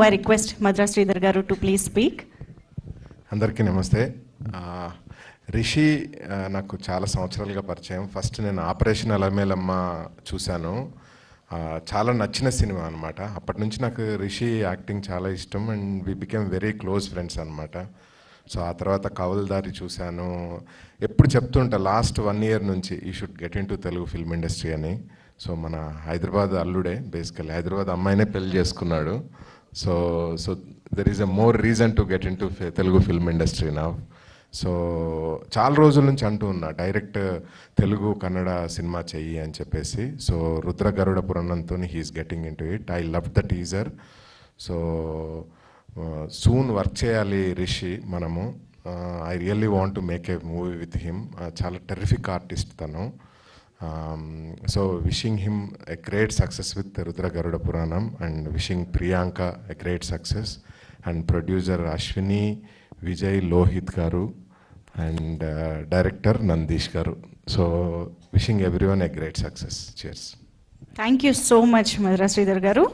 I request Madras Sridhar Garu to please speak. అందరికీ నమస్తే. రిషి నాకు చాలా సంవత్సరాలుగా పరిచయం. ఫస్ట్ నేను ఆపరేషన్ అలమేలమ్మ చూశాను. చాలా నచ్చిన సినిమా అనమాట. అప్పటి నుంచి నాకు రిషి యాక్టింగ్ చాలా ఇష్టం and we became very close friends అనమాట. సో ఆ తర్వాత కవల్దారి చూశాను. ఎప్పుడు చెప్తుంటా లాస్ట్ 1 year నుంచి ఈ should get in to Telugu film industry అని. సో మన హైదరాబాద్ అల్లుడే, బేసికల్లీ హైదరాబాద్ అమ్మాయినే పెళ్లి చేసుకున్నాడు. So there is a more reason to get in to Telugu film industry నా. సో చాలా రోజుల నుంచి అంటూ ఉన్నా డైరెక్ట్ తెలుగు కన్నడ సినిమా చెయ్యి అని చెప్పేసి. సో రుద్ర గరుడ పురాణంతో he's getting into it. I love the teaser. So soon work చేయాలి రిషి మనము. I really want to make a movie with him. చాలా టెర్రిఫిక్ ఆర్టిస్ట్ తను. So wishing him a great success with Rudra Garuda Puranam and wishing Priyanka a great success and producer Ashwini Vijay Lohit Garu and director Nandish Garu. So wishing everyone a great success. Cheers. Thank you so much, Madras Sridhar Garu.